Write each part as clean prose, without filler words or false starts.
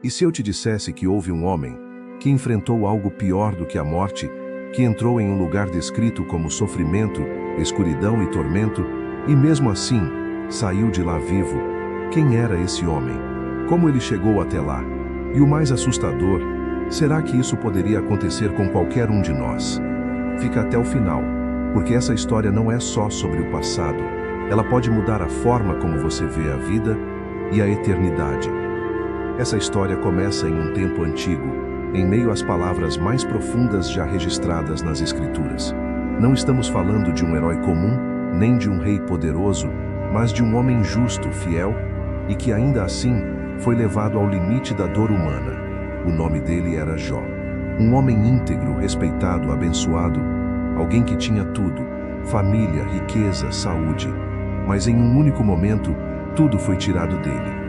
E se eu te dissesse que houve um homem que enfrentou algo pior do que a morte, que entrou em um lugar descrito como sofrimento, escuridão e tormento, e mesmo assim saiu de lá vivo? Quem era esse homem? Como ele chegou até lá? E o mais assustador, será que isso poderia acontecer com qualquer um de nós? Fica até o final, porque essa história não é só sobre o passado. Ela pode mudar a forma como você vê a vida e a eternidade. Essa história começa em um tempo antigo, em meio às palavras mais profundas já registradas nas Escrituras. Não estamos falando de um herói comum, nem de um rei poderoso, mas de um homem justo, fiel, e que ainda assim foi levado ao limite da dor humana. O nome dele era Jó. Um homem íntegro, respeitado, abençoado, alguém que tinha tudo: família, riqueza, saúde. Mas em um único momento, tudo foi tirado dele.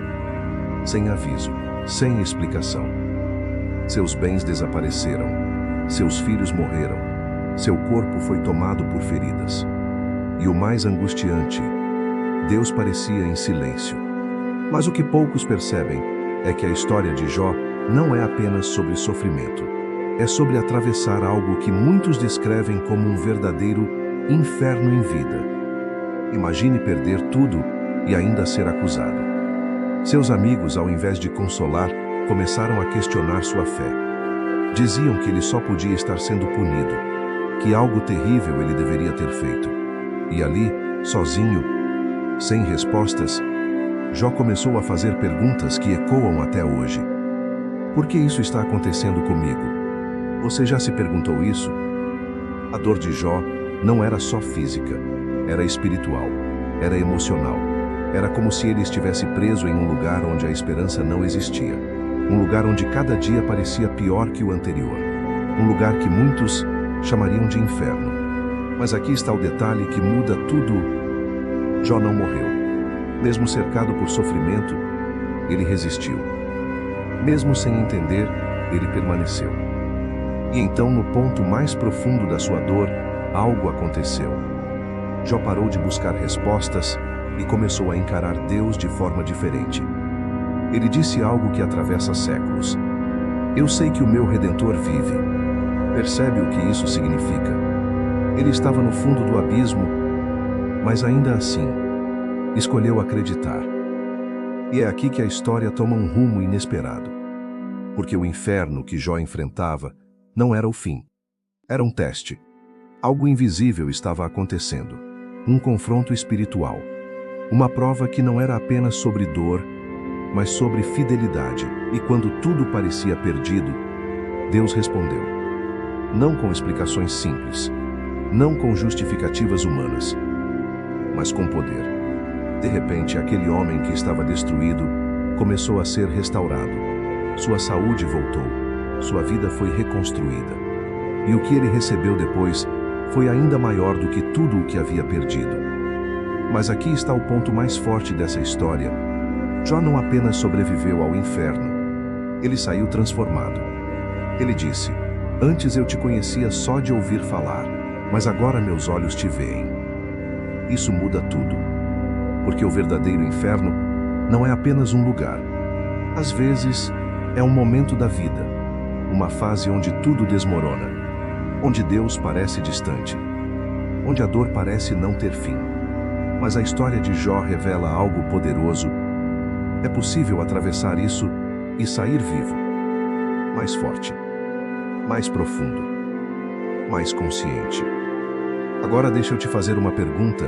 Sem aviso, sem explicação. Seus bens desapareceram, seus filhos morreram, seu corpo foi tomado por feridas. E o mais angustiante, Deus parecia em silêncio. Mas o que poucos percebem é que a história de Jó não é apenas sobre sofrimento. É sobre atravessar algo que muitos descrevem como um verdadeiro inferno em vida. Imagine perder tudo e ainda ser acusado. Seus amigos, ao invés de consolar, começaram a questionar sua fé. Diziam que ele só podia estar sendo punido, que algo terrível ele deveria ter feito. E ali, sozinho, sem respostas, Jó começou a fazer perguntas que ecoam até hoje. Por que isso está acontecendo comigo? Você já se perguntou isso? A dor de Jó não era só física, era espiritual, era emocional. Era como se ele estivesse preso em um lugar onde a esperança não existia. Um lugar onde cada dia parecia pior que o anterior. Um lugar que muitos chamariam de inferno. Mas aqui está o detalhe que muda tudo. Jó não morreu. Mesmo cercado por sofrimento, ele resistiu. Mesmo sem entender, ele permaneceu. E então, no ponto mais profundo da sua dor, algo aconteceu. Jó parou de buscar respostas e começou a encarar Deus de forma diferente. Ele disse algo que atravessa séculos: eu sei que o meu Redentor vive. Percebe o que isso significa? Ele estava no fundo do abismo, mas ainda assim, escolheu acreditar. E é aqui que a história toma um rumo inesperado. Porque o inferno que Jó enfrentava não era o fim. Era um teste. Algo invisível estava acontecendo. Um confronto espiritual. Uma prova que não era apenas sobre dor, mas sobre fidelidade. E quando tudo parecia perdido, Deus respondeu. Não com explicações simples, não com justificativas humanas, mas com poder. De repente, aquele homem que estava destruído começou a ser restaurado. Sua saúde voltou, sua vida foi reconstruída. E o que ele recebeu depois foi ainda maior do que tudo o que havia perdido. Mas aqui está o ponto mais forte dessa história. Jó não apenas sobreviveu ao inferno, ele saiu transformado. Ele disse: antes eu te conhecia só de ouvir falar, mas agora meus olhos te veem. Isso muda tudo, porque o verdadeiro inferno não é apenas um lugar. Às vezes, é um momento da vida, uma fase onde tudo desmorona, onde Deus parece distante, onde a dor parece não ter fim. Mas a história de Jó revela algo poderoso. É possível atravessar isso e sair vivo, mais forte, mais profundo, mais consciente. Agora deixa eu te fazer uma pergunta.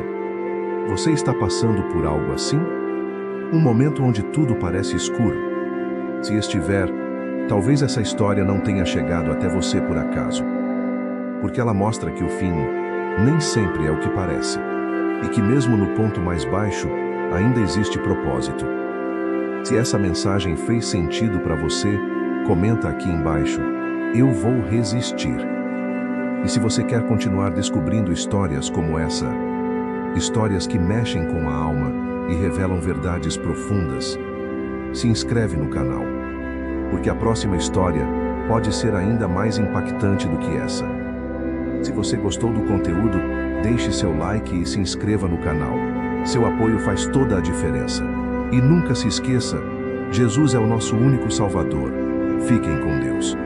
Você está passando por algo assim? Um momento onde tudo parece escuro? Se estiver, talvez essa história não tenha chegado até você por acaso. Porque ela mostra que o fim nem sempre é o que parece. E que mesmo no ponto mais baixo, ainda existe propósito. Se essa mensagem fez sentido para você, comenta aqui embaixo: eu vou resistir. E se você quer continuar descobrindo histórias como essa, histórias que mexem com a alma e revelam verdades profundas, se inscreve no canal, porque a próxima história pode ser ainda mais impactante do que essa. Se você gostou do conteúdo, deixe seu like e se inscreva no canal. Seu apoio faz toda a diferença. E nunca se esqueça, Jesus é o nosso único Salvador. Fiquem com Deus.